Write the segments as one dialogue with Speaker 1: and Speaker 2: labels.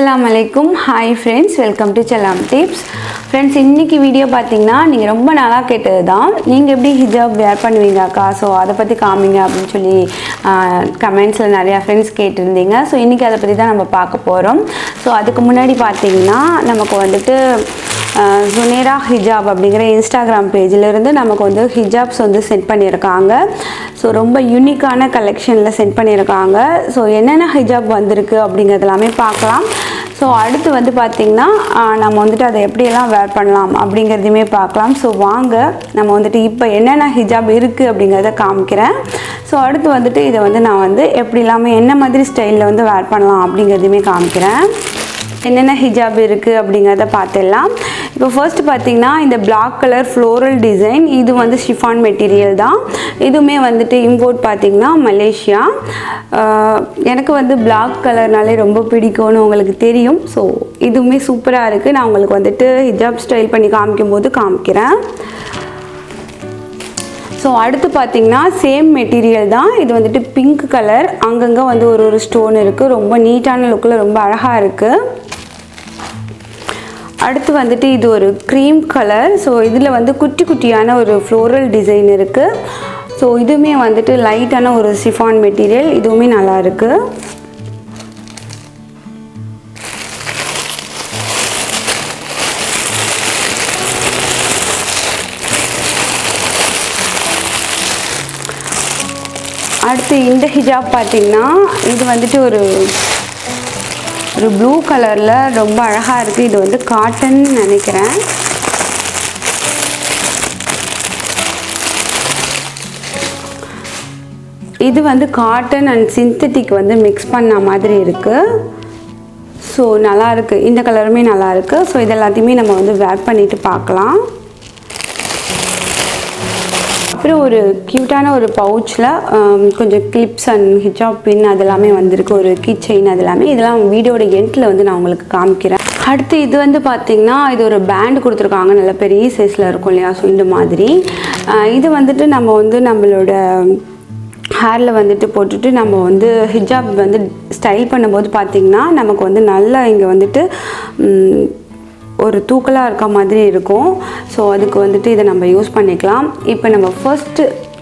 Speaker 1: Assalamualaikum. Hi friends, welcome to Chalam Tips. Friends, இன்னைக்கு video பாத்தீங்கன்னா நீங்க ரொம்ப நாளா கேட்டதுதான். நீங்க எப்படி ஹிஜாப் வேர் பண்ணுவீங்க அக்கா? சோ அத பத்தி காமிங்க அப்படினு சொல்லி கமெண்ட்ஸ்ல நிறைய फ्रेंड्स கேட்டிருந்தீங்க. சோ இன்னைக்கு அத பத்தி தான் நம்ம பார்க்க போறோம். சோ அதுக்கு முன்னாடி பாத்தீங்கன்னா நமக்கு வந்துட்டு Zunayrah Hijab அப்படிங்கற Instagram பேஜ்ல இருந்து நமக்கு வந்து ஹிஜாப்ஸ் வந்து சென்ட் பண்ணிருக்காங்க. சோ ரொம்ப யூனிக்கான கலெக்ஷன்ல சென்ட் பண்ணிருக்காங்க. சோ என்னென்ன ஹிஜாப் வந்திருக்கு அப்படிங்கறதெல்லாம் பார்க்கலாம். சோ அடுத்து வந்து பாத்தீங்கன்னா நம்ம வந்துட்டு அதை எப்படி எல்லாம் வேர் பண்ணலாம் அப்படிங்கறதையுமே பார்க்கலாம். சோ வாங்க நம்ம வந்துட்டு இப்போ என்னென்ன ஹிஜாப் இருக்கு அப்படிங்கறத காமிக்கிறேன். சோ அடுத்து வந்துட்டு இத வந்து நான் வந்து எப்படி எல்லாம் என்ன மாதிரி ஸ்டைல்ல வந்து வேர் பண்ணலாம் அப்படிங்கறதையுமே காமிக்கிறேன். என்னென்ன ஹிஜாப் இருக்கு அப்படிங்கறத பார்த்தலாம். இப்போ ஃபர்ஸ்ட் பாத்தீங்கன்னா இந்த black color floral design இது வந்து chiffon மெட்டீரியல் தான். இதுமே வந்துட்டு இம்போர்ட் பாத்தீங்கன்னா மலேசியா. எனக்கு வந்து black கலர்னாலே ரொம்ப பிடிக்கும்னு உங்களுக்கு தெரியும். சோ இதுமே சூப்பரா இருக்கு. நான் உங்களுக்கு வந்துட்டு ஹிஜாப் ஸ்டைல் பண்ணி காமிக்கும்போது காமிக்கிறேன். சோ அடுத்து பாத்தீங்கன்னா சேம் மெட்டீரியல் தான். இது வந்துட்டு பிங்க் கலர். அங்கங்க வந்து ஒரு ஸ்டோன் இருக்கு. ரொம்ப நீட்டான லுக்ல ரொம்ப அழகா இருக்கு. அடுத்து வந்துட்டு இது ஒரு cream கலர். சோ இதுல வந்து குட்டி குட்டியான ஒரு floral டிசைன் இருக்கு. சோ இதுமே வந்துட்டு லைட்டான ஒரு chiffon மெட்டீரியல். இதுவுமே நல்லா இருக்கு. அடுத்து இந்த ஹிஜாப் பாத்தீங்கன்னா இது வந்துட்டு ஒரு ப்ளூ கலர்ல ரொம்ப அழகா இருக்கு. இது வந்து காட்டன் நினைக்கிறேன். இது வந்து காட்டன் அண்ட் சிந்தட்டிக் வந்து மிக்ஸ் பண்ண மாதிரி இருக்கு. சோ நல்லா இருக்கு. இந்த கலருமே நல்லா இருக்கு. சோ இது எல்லாத்தையுமே நம்ம வந்து வேர் பண்ணிட்டு பார்க்கலாம். அப்புறம் ஒரு கியூட்டான ஒரு பவுச்ல கொஞ்சம் கிளிப்ஸ் அண்ட் ஹிஜாப் பின் அதெல்லாம் வந்திருக்கு. ஒரு கீ செயின் இதெல்லாம் வீடியோட எண்ட்ல வந்து நான் உங்களுக்கு காமிக்கிறேன். அடுத்து இது வந்து பாத்தீங்கன்னா இது ஒரு பேண்ட் கொடுத்திருக்காங்க. நல்ல பெரிய சைஸ்ல இருக்கும் இல்லையா? சோ இந்த மாதிரி இது வந்துட்டு நம்ம வந்து நம்மளோட ஹேர்ல வந்துட்டு போட்டுட்டு நம்ம வந்து ஹிஜாப் வந்து ஸ்டைல் பண்ணும்போது பாத்தீங்கன்னா நமக்கு வந்து நல்லா இங்க வந்துட்டு ஒரு தூக்கலா இருக்க மாதிரி இருக்கும். சோ அதுக்கு வந்துட்டு இத நம்ம யூஸ் பண்ணிக்கலாம். இப்போ நம்ம ஃபர்ஸ்ட்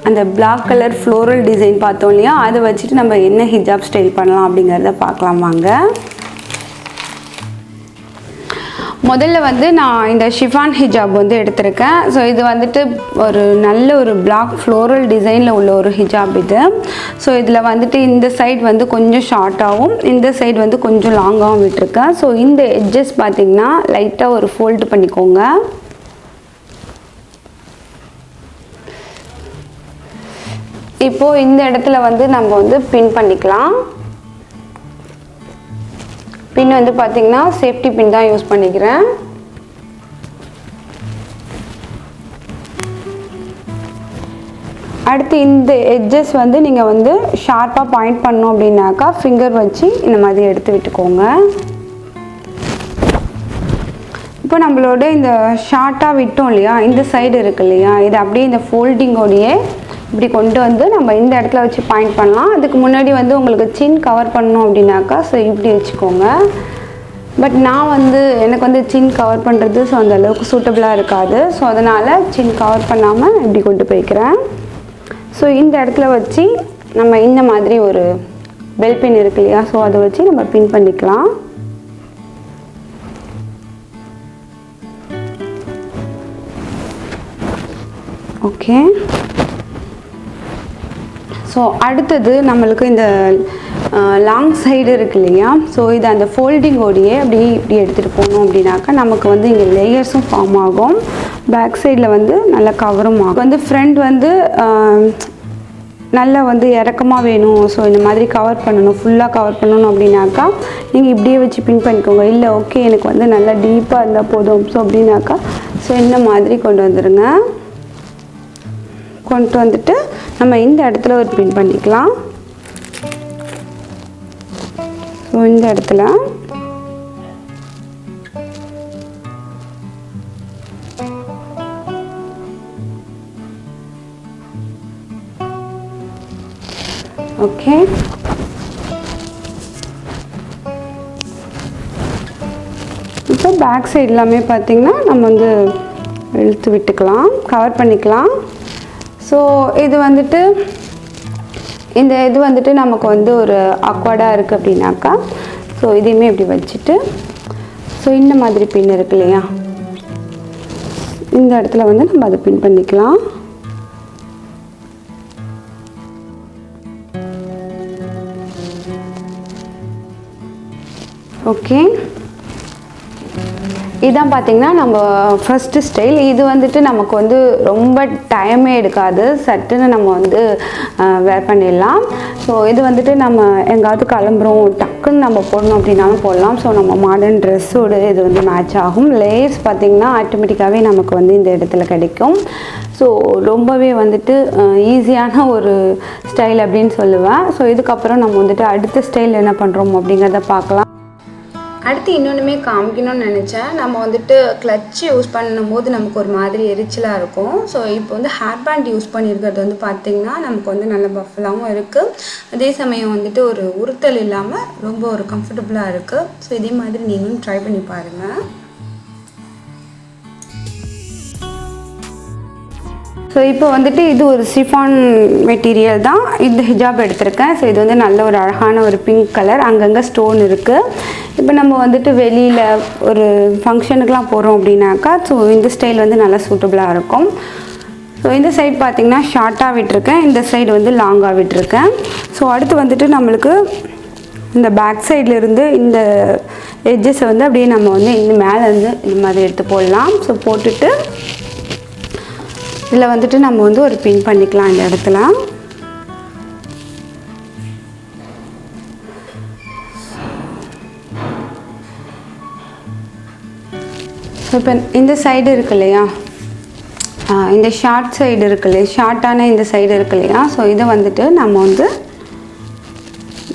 Speaker 1: அந்த black color floral design பார்த்தோம் இல்லையா? அதை வச்சிட்டு நம்ம என்ன ஹிஜாப் ஸ்டைல் பண்ணலாம் அப்படிங்கறத பார்க்கலாம் வாங்க. முதல்ல வந்து நான் இந்த chiffon hijab வந்து எடுத்துர்க்கேன். சோ இது வந்துட்டு ஒரு நல்ல ஒரு black floral டிசைன்ல உள்ள ஒரு hijab இது. சோ இதுல வந்துட்டு இந்த சைடு வந்து கொஞ்சம் ஷார்ட்டாவும் இந்த சைடு வந்து கொஞ்சம் லாங்காவும் விட்டுருக்கேன். சோ இந்த எட்ஜஸ் பாத்தீங்கன்னா லைட்டா ஒரு ஃபோல்ட் பண்ணிக்கோங்க. இப்போ இந்த இடத்துல வந்து நம்ம வந்து பின் பண்ணிக்கலாம். பின் வந்து பாத்தீங்கன்னா சேஃப்டி பின் தான் யூஸ் பண்ணிக்கிறேன். அடுத்து இந்த எட்ஜஸ் வந்து நீங்க வந்து ஷார்ப்பா பாயிண்ட் பண்ணனும் அப்படினாக்கா ஃபிங்கர் வச்சு இந்த மாதிரி எடுத்து விட்டுக்கோங்க. இப்போ நம்மளோட இந்த ஷார்ட்டா விட்டோம் இல்லையா? இந்த சைடு இருக்கு இல்லையா? இது அப்படியே இந்த ஃபோல்டிங்கோடயே இப்படி கொண்டு வந்து நம்ம இந்த இடத்துல வச்சு பாயிண்ட் பண்ணலாம். அதுக்கு முன்னாடி வந்து உங்களுக்கு சின் கவர் பண்ணனும் அப்படினாக்கா சோ இப்படி வெச்சுக்கோங்க. பட் நான் வந்து எனக்கு வந்து சின் கவர் பண்றது சோ அந்த அளவுக்கு சூட்டபிளா இருக்காது. சோ அதனால சின் கவர் பண்ணாம இப்படி கொண்டு போய்க்கிறேன். சோ இந்த இடத்துல வச்சு நம்ம இந்த மாதிரி ஒரு பெல் பின் இருக்கு இல்லையா? சோ அதை வச்சு நம்ம பின் பண்ணிக்கலாம். ஓகே. சோ அடுத்து நமக்கு இந்த லாங் சைடு இருக்கு இல்லையா? சோ இது அந்த ஃபோல்டிங் ஓடியே அப்படியே இப்படி எடுத்துட்டு போறோம் அப்படினாக்கா நமக்கு வந்து இங்க லேயர்ஸும் ஃபார்ம் ஆகும். பேக் சைடுல வந்து நல்ல கவரும் ஆகும். வந்து ஃப்ரண்ட் வந்து நல்லா வந்து இறக்கமா வேணும். சோ இந்த மாதிரி கவர் பண்ணனும், ஃபுல்லா கவர் பண்ணனும் அப்படினாக்கா நீங்க இப்படியே வச்சு பின் பண்ணிக்கோங்க. இல்ல ஓகே எனக்கு வந்து நல்லா டீப்பா இருந்தா போதும் சோ அப்படினாக்கா சோ இந்த மாதிரி கொண்டு வந்துருங்க. கொண்டு வந்துட்டு நம்ம இந்த இடத்துல ஒரு பின் பண்ணிக்கலாம். சோ இந்த இடத்துல ஓகே. பேக் சைடு எல்லாமே பார்த்திங்கன்னா நம்ம வந்து இழுத்து விட்டுக்கலாம், கவர் பண்ணிக்கலாம். ஸோ இது வந்துட்டு இந்த இது வந்துட்டு நமக்கு வந்து ஒரு ஆக்வர்டாக இருக்குது அப்படின்னாக்கா, ஸோ இதையுமே இப்படி வச்சுட்டு, ஸோ இந்த மாதிரி பின் இருக்கு இல்லையா, இந்த இடத்துல வந்து நம்ம அதை பின் பண்ணிக்கலாம். ஓகே, இதான் பார்த்திங்கன்னா நம்ம ஃபஸ்ட்டு ஸ்டைல். இது வந்துட்டு நமக்கு வந்து ரொம்ப டைமே எடுக்காது, சட்டுன்னு நம்ம வந்து வேர் பண்ணிடலாம். ஸோ இது வந்துட்டு நம்ம எங்காவது கிளம்புறோம் டக்குன்னு நம்ம போடணும் அப்படின்னாலும் போடலாம். ஸோ நம்ம மாடர்ன் ட்ரெஸ்ஸோடு இது வந்து மேட்ச் ஆகும். லேஸ் பார்த்திங்கன்னா ஆட்டோமேட்டிக்காகவே நமக்கு வந்து இந்த இடத்துல கிடைக்கும். ஸோ ரொம்பவே வந்துட்டு ஈஸியான ஒரு ஸ்டைல் அப்படின்னு சொல்லுவேன். ஸோ இதுக்கப்புறம் நம்ம வந்துட்டு அடுத்த ஸ்டைல் என்ன பண்ணுறோம் அப்படிங்கிறத பார்க்கலாம். அடுத்து இன்னொன்றுமே காமிக்கணும்னு நினச்சேன். நம்ம வந்துட்டு கிளட்ச் யூஸ் பண்ணும்போது நமக்கு ஒரு மாதிரி எரிச்சலாக இருக்கும். ஸோ இப்போ வந்து ஹேர் பேண்ட் யூஸ் பண்ணியிருக்கிறது வந்து பார்த்திங்கன்னா நமக்கு வந்து நல்ல பஃபலாகவும் இருக்குது, அதே சமயம் வந்துட்டு ஒரு உறுத்தல் இல்லாமல் ரொம்ப ஒரு கம்ஃபர்டபுளாக இருக்குது. ஸோ இதே மாதிரி நீங்களும் ட்ரை பண்ணி பாருங்கள். ஸோ இப்போ வந்துட்டு இது ஒரு சிஃபான் மெட்டீரியல் தான், இந்த ஹிஜாப் எடுத்திருக்கேன். ஸோ இது வந்து நல்ல ஒரு அழகான ஒரு பிங்க் கலர், அங்கங்கே ஸ்டோன் இருக்குது. இப்போ நம்ம வந்துட்டு வெளியில் ஒரு ஃபங்க்ஷனுக்குலாம் போகிறோம் அப்படின்னாக்கா, ஸோ இந்த ஸ்டைல் வந்து நல்லா சூட்டபுளாக இருக்கும். ஸோ இந்த சைடு பார்த்திங்கன்னா ஷார்ட்டாக விட்டுருக்கேன், இந்த சைடு வந்து லாங்காக விட்டுருக்கேன். ஸோ அடுத்து வந்துட்டு நம்மளுக்கு இந்த பேக் சைட்லேருந்து இந்த எட்ஜஸை வந்து அப்படியே நம்ம வந்து இந்த மேலே வந்து இந்த மாதிரி எடுத்து போடலாம். ஸோ போட்டுட்டு இதில் வந்துட்டு நம்ம வந்து ஒரு பின் பண்ணிக்கலாம் இந்த இடத்துல. ஸோ இப்போ இந்த சைடு இருக்கு இல்லையா, இந்த ஷார்ட் சைடு இருக்கு இல்லையா, ஷார்ட்டான இந்த சைடு இருக்கு இல்லையா, ஸோ இதை வந்துட்டு நம்ம வந்து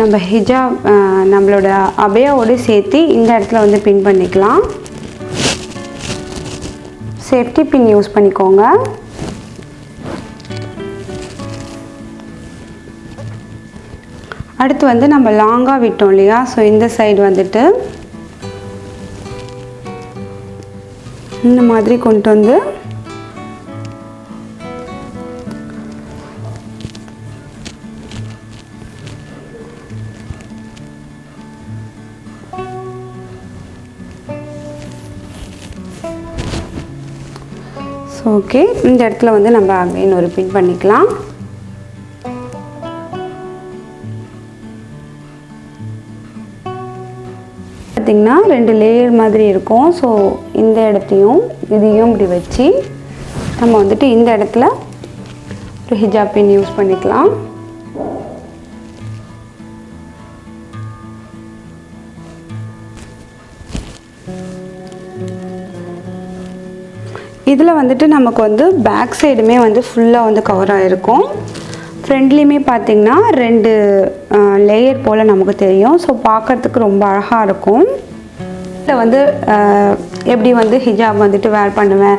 Speaker 1: நம்ம ஹிஜாப் நம்மளோட அபையாவோடு சேர்த்து இந்த இடத்துல வந்து பின் பண்ணிக்கலாம். சேஃப்டி பின் யூஸ் பண்ணிக்கோங்க. அடுத்து வந்து நம்ம லாங்காக விட்டோம் இல்லையா, ஸோ இந்த சைடு வந்துட்டு இந்த மாதிரி கொண்டு வந்து ஸோ ஓகே, இந்த இடத்துல வந்து நம்ம அகைன் ஒரு பின் பண்ணிக்கலாம். பார்த்திங்கன்னா 2 லேயர் மாதிரி இருக்கும். ஸோ இந்த இடத்தையும் இதையும் இப்படி வச்சு நம்ம வந்துட்டு இந்த இடத்துல ஒரு ஹிஜாப் பின் யூஸ் பண்ணிக்கலாம். இதில் வந்துட்டு நமக்கு வந்து பேக் சைடுமே வந்து ஃபுல்லாக வந்து கவர் ஆகிருக்கும். ஃப்ரண்ட்லேயுமே பார்த்திங்கன்னா 2 லேயர் போல் நமக்கு தெரியும். ஸோ பார்க்குறதுக்கு ரொம்ப அழகாக இருக்கும். இதில் வந்து எப்படி வந்து ஹிஜாப் வந்துட்டு வேர் பண்ணுவேன்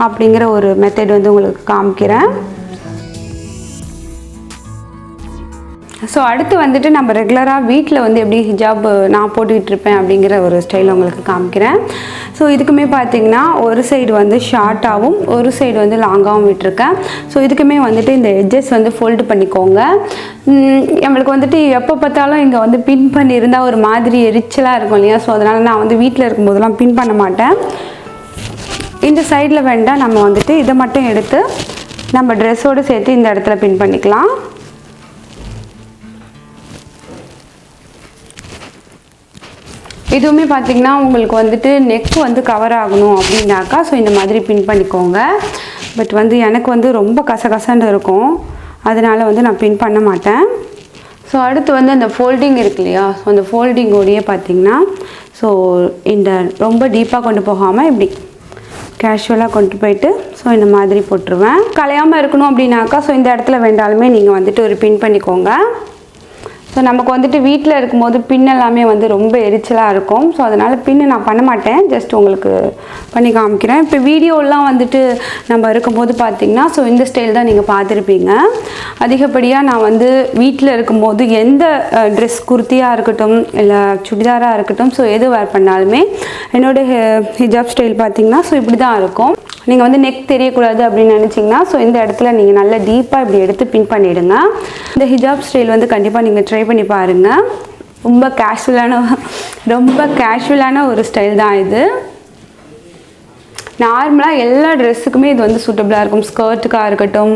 Speaker 1: அப்படிங்கிற ஒரு மெத்தட் வந்து உங்களுக்கு காமிக்கிறேன். ஸோ அடுத்து வந்துட்டு நம்ம ரெகுலராக வீட்டில் வந்து எப்படி ஹிஜாப் நான் போட்டுக்கிட்டு இருப்பேன் அப்படிங்கிற ஒரு ஸ்டைல் உங்களுக்கு காமிக்கிறேன். ஸோ இதுக்குமே பார்த்திங்கன்னா ஒரு சைடு வந்து ஷார்ட்டாகவும் ஒரு சைடு வந்து லாங்காகவும் விட்டுருக்கேன். ஸோ இதுக்குமே வந்துட்டு இந்த எட்ஜஸ் வந்து ஃபோல்டு பண்ணிக்கோங்க. நம்மளுக்கு வந்துட்டு எப்போ பார்த்தாலும் இங்கே வந்து பின் பண்ணியிருந்தால் ஒரு மாதிரி எரிச்சலாக இருக்கும் இல்லையா, ஸோ அதனால் நான் வந்து வீட்டில் இருக்கும்போதெல்லாம் பின் பண்ண மாட்டேன். இந்த சைடில் வேண்டாம், நம்ம வந்துட்டு இதை மட்டும் எடுத்து நம்ம ட்ரெஸ்ஸோடு சேர்த்து இந்த இடத்துல பின் பண்ணிக்கலாம். இதுவுமே பார்த்திங்கன்னா உங்களுக்கு வந்துட்டு நெக் வந்து கவர் ஆகணும் அப்படின்னாக்கா ஸோ இந்த மாதிரி பின் பண்ணிக்கோங்க. பட் வந்து எனக்கு வந்து ரொம்ப கசகசன்னு இருக்கும், அதனால் வந்து நான் பின் பண்ண மாட்டேன். ஸோ அடுத்து வந்து அந்த ஃபோல்டிங் இருக்கு இல்லையா, ஸோ அந்த ஃபோல்டிங்கோடையே பார்த்திங்கன்னா ஸோ இந்த ரொம்ப டீப்பாக கொண்டு போகாமல் இப்படி கேஷுவலாக கொண்டு போயிட்டு ஸோ இந்த மாதிரி போட்டுருவேன். கலையாமல் இருக்கணும் அப்படின்னாக்கா ஸோ இந்த இடத்துல வேண்டாலுமே நீங்கள் வந்துட்டு ஒரு பின் பண்ணிக்கோங்க. ஸோ ஸோ நமக்கு வந்துட்டு வீட்டில் இருக்கும்போது பின் எல்லாமே வந்து ரொம்ப எரிச்சலாக இருக்கும். ஸோ அதனால் பின்னு நான் பண்ண மாட்டேன், ஜஸ்ட் உங்களுக்கு பண்ணி காமிக்கிறேன். இப்போ வீடியோலாம் வந்துட்டு நம்ம இருக்கும்போது பார்த்திங்கன்னா ஸோ இந்த ஸ்டைல் தான் நீங்கள் பார்த்துருப்பீங்க. அதிகப்படியாக நான் வந்து வீட்டில் இருக்கும்போது எந்த ட்ரெஸ் குர்த்தியாக இருக்கட்டும் இல்லை சுடிதாராக இருக்கட்டும் ஸோ எது வேர் பண்ணாலுமே என்னோடய ஹிஜாப் ஸ்டைல் பார்த்திங்கன்னா ஸோ இப்படி தான் இருக்கும். நீங்கள் வந்து நெக் தெரியக்கூடாது அப்படின்னு நினச்சிங்கன்னா ஸோ இந்த இடத்துல நீங்கள் நல்லா டீப்பாக இப்படி எடுத்து பின் பண்ணிவிடுங்க. இந்த ஹிஜாப் ஸ்டைல் வந்து கண்டிப்பாக நீங்கள் ட்ரை பண்ணி பாருங்கள். ரொம்ப கேஷுவலான ஒரு ஸ்டைல் தான் இது. நார்மலாக எல்லா ட்ரெஸ்ஸுக்குமே இது வந்து சூட்டபிளாக இருக்கும். ஸ்கர்ட்டுக்காக இருக்கட்டும்,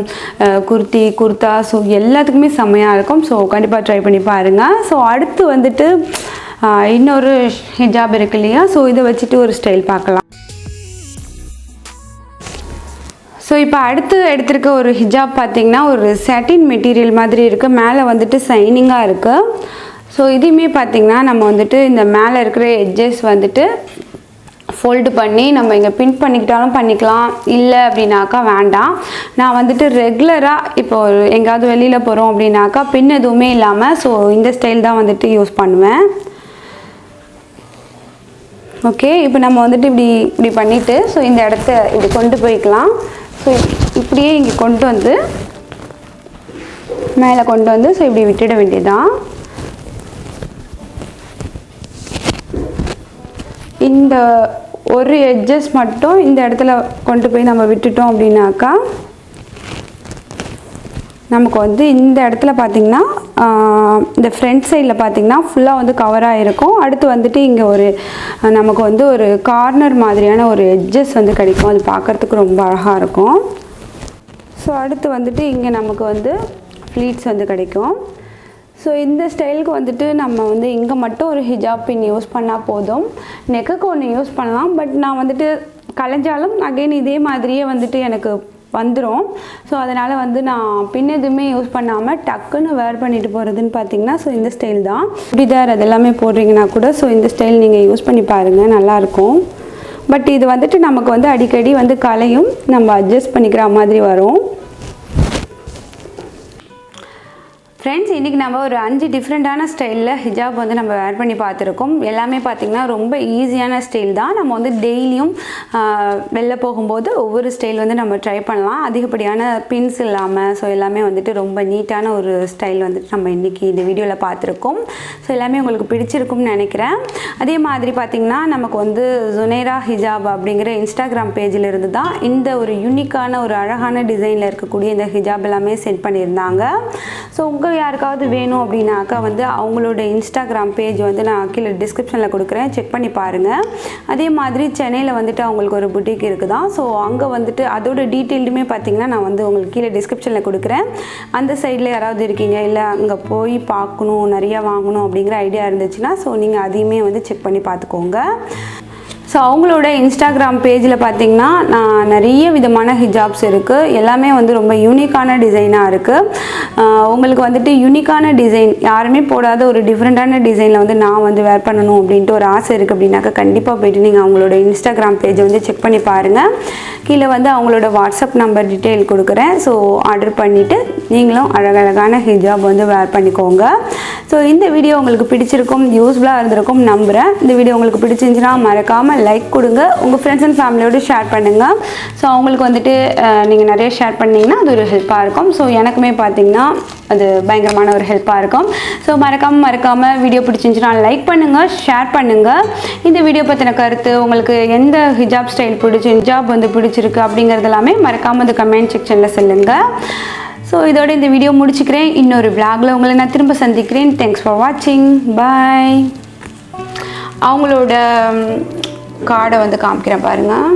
Speaker 1: குர்த்தி, குர்தா, ஸோ எல்லாத்துக்குமே செம்மையாக இருக்கும். ஸோ கண்டிப்பாக ட்ரை பண்ணி பாருங்கள். ஸோ அடுத்து வந்துட்டு இன்னொரு ஹிஜாப் இருக்கு இல்லையா, ஸோ இதை வச்சுட்டு ஒரு ஸ்டைல் பார்க்கலாம். ஸோ இப்போ அடுத்து எடுத்திருக்க ஒரு ஹிஜாப் பார்த்திங்கன்னா ஒரு சாட்டின் மெட்டீரியல் மாதிரி இருக்குது, மேலே வந்துட்டு சைனிங்காக இருக்குது. ஸோ இதையுமே பார்த்திங்கன்னா நம்ம வந்துட்டு இந்த மேலே இருக்கிற எட்ஜஸ் வந்துட்டு ஃபோல்டு பண்ணி நம்ம இங்கே பின் பண்ணிக்கிட்டாலும் பண்ணிக்கலாம், இல்லை அப்படின்னாக்கா வேண்டாம். நான் வந்துட்டு ரெகுலராக இப்போ எங்கேயாவது வெளியில் போகிறோம் அப்படின்னாக்கா பின் எதுவுமே இல்லாமல் ஸோ இந்த ஸ்டைல் தான் வந்துட்டு யூஸ் பண்ணுவேன். ஓகே, இப்போ நம்ம வந்துட்டு இப்படி பண்ணிவிட்டு ஸோ இந்த இடத்த இப்படி கொண்டு போய்க்கலாம். ஸோ இப்படியே இங்கே கொண்டு வந்து மேலே கொண்டு வந்து ஸோ இப்படி விட்டுட வேண்டியதுதான். இந்த ஒரு எட்ஜஸ் மட்டும் இந்த இடத்துல கொண்டு போய் நம்ம விட்டுட்டோம் அப்படின்னாக்கா நமக்கு வந்து இந்த இடத்துல பார்த்திங்கன்னா இந்த ஃப்ரண்ட் சைடில் பார்த்திங்கன்னா ஃபுல்லாக வந்து கவராக இருக்கும். அடுத்து வந்துட்டு இங்கே நமக்கு வந்து ஒரு கார்னர் மாதிரியான ஒரு எட்ஜஸ் வந்து கிடைக்கும். அது பார்க்குறதுக்கு ரொம்ப அழகாக இருக்கும். ஸோ அடுத்து வந்துட்டு இங்கே நமக்கு வந்து ஃப்ளீட்ஸ் வந்து கிடைக்கும். ஸோ இந்த ஸ்டைலுக்கு வந்துட்டு நம்ம வந்து இங்கே மட்டும் ஒரு ஹிஜாப் பின் யூஸ் பண்ணால் போதும். நெக்குக்கு ஒன்று யூஸ் பண்ணலாம், பட் நான் வந்துட்டு கலைஞ்சாலும் அகைன் இதே மாதிரியே வந்துட்டு எனக்கு வந்துடும். ஸோ அதனால் வந்து நான் பின் எதுவுமே யூஸ் பண்ணாமல் டக்குன்னு வேர் பண்ணிட்டு போகிறதுன்னு பார்த்திங்கன்னா ஸோ இந்த ஸ்டைல் தான். சுடிதார் அதெல்லாமே போடுறீங்கன்னா கூட ஸோ இந்த ஸ்டைல் நீங்கள் யூஸ் பண்ணி பாருங்கள், நல்லாயிருக்கும். பட் இது வந்துட்டு நமக்கு வந்து அடிக்கடி வந்து கலையும், நம்ம அட்ஜஸ்ட் பண்ணிக்கிற மாதிரி வரும். ஃப்ரெண்ட்ஸ், இன்றைக்கி நம்ம ஒரு 5 டிஃப்ரெண்ட்டான ஸ்டைலில் ஹிஜாப் வந்து நம்ம வேர் பண்ணி பார்த்துருக்கோம். எல்லாமே பார்த்திங்கன்னா ரொம்ப ஈஸியான ஸ்டைல் தான். நம்ம வந்து டெய்லியும் வெளில போகும்போது ஒவ்வொரு ஸ்டைல் வந்து நம்ம ட்ரை பண்ணலாம். அதிகப்படியான பின்ஸ் இல்லாமல் ஸோ எல்லாமே வந்துட்டு ரொம்ப நீட்டான ஒரு ஸ்டைல் வந்துட்டு நம்ம இன்றைக்கி இந்த வீடியோவில் பார்த்துருக்கோம். ஸோ எல்லாமே உங்களுக்கு பிடிச்சிருக்கும்னு நினைக்கிறேன். அதே மாதிரி பார்த்திங்கன்னா நமக்கு வந்து Zunayrah Hijab அப்படிங்கிற இன்ஸ்டாகிராம் பேஜில் இருந்து தான் இந்த ஒரு யூனிக்கான ஒரு அழகான டிசைனில் இருக்கக்கூடிய இந்த ஹிஜாப் எல்லாமே சென்ட் பண்ணியிருந்தாங்க. ஸோ யாருக்காவது வேணும் அப்படின்னாக்கா வந்து அவங்களோட இன்ஸ்டாகிராம் பேஜ் வந்து நான் கீழே டிஸ்கிரிப்ஷனில் கொடுக்குறேன், செக் பண்ணி பாருங்கள். அதே மாதிரி சென்னையில் வந்துட்டு அவங்களுக்கு ஒரு புட்டிக் இருக்குதான். ஸோ அங்கே வந்துட்டு அதோட டீட்டெயிலுமே பார்த்திங்கன்னா நான் வந்து உங்களுக்கு கீழே டிஸ்கிரிப்ஷனில் கொடுக்குறேன். அந்த சைடில் யாராவது இருக்கீங்க, இல்லை அங்கே போய் பார்க்கணும், நிறையா வாங்கணும் அப்படிங்கிற ஐடியா இருந்துச்சுன்னா ஸோ நீங்கள் அதையுமே வந்து செக் பண்ணி பார்த்துக்கோங்க. ஸோ அவங்களோட இன்ஸ்டாகிராம் பேஜில் பார்த்திங்கன்னா நான் நிறைய விதமான ஹிஜாப்ஸ் இருக்குது. எல்லாமே வந்து ரொம்ப யூனிக்கான டிசைனாக இருக்குது. உங்களுக்கு வந்துட்டு யூனிக்கான டிசைன் யாருமே போடாத ஒரு டிஃப்ரெண்ட்டான டிசைனில் வந்து நான் வந்து வேர் பண்ணணும் அப்படின்ட்டு ஒரு ஆசை இருக்குது அப்படின்னாக்கா கண்டிப்பாக போய்ட்டு நீங்கள் அவங்களோட இன்ஸ்டாகிராம் பேஜை வந்து செக் பண்ணி பாருங்கள். கீழே வந்து அவங்களோட வாட்ஸ்அப் நம்பர் டீட்டெயில் கொடுக்குறேன். ஸோ ஆர்டர் பண்ணிவிட்டு நீங்களும் அழகழகான ஹிஜாப் வந்து வேர் பண்ணிக்கோங்க. ஸோ இந்த வீடியோ உங்களுக்கு பிடிச்சிருக்கும், யூஸ்ஃபுல்லாக இருந்திருக்கும் நம்புகிறேன். இந்த வீடியோ உங்களுக்கு பிடிச்சிருந்துச்சுன்னா மறக்காமல் லைக் கொடுங்க, உங்கள் ஃப்ரெண்ட்ஸ் அண்ட் ஃபேமிலியோடு ஷேர் பண்ணுங்கள். ஸோ அவங்களுக்கு வந்துட்டு நீங்கள் நிறைய ஷேர் பண்ணிங்கன்னா அது ஒரு ஹெல்ப்பாக இருக்கும். ஸோ எனக்குமே பார்த்திங்கன்னா அது பயங்கரமான ஒரு ஹெல்ப்பாக இருக்கும். ஸோ மறக்காமல் வீடியோ பிடிச்சிருந்துச்சுன்னா லைக் பண்ணுங்கள், ஷேர் பண்ணுங்கள். இந்த வீடியோ பற்றின கருத்து, உங்களுக்கு எந்த ஹிஜாப் ஸ்டைல் ஹிஜாப் வந்து பிடிச்சிருக்கு அப்படிங்கிறது எல்லாமே மறக்காமல் அந்த கமெண்ட் செக்ஷனில் சொல்லுங்கள். ஸோ இதோட இந்த வீடியோ முடிச்சுக்கிறேன். இன்னொரு vlogல உங்களை நான் திரும்ப சந்திக்கிறேன். தேங்க்ஸ் ஃபார் வாட்சிங், பாய். அவங்களோட கார்டை வந்து காமிக்கிறேன் பாருங்கள்.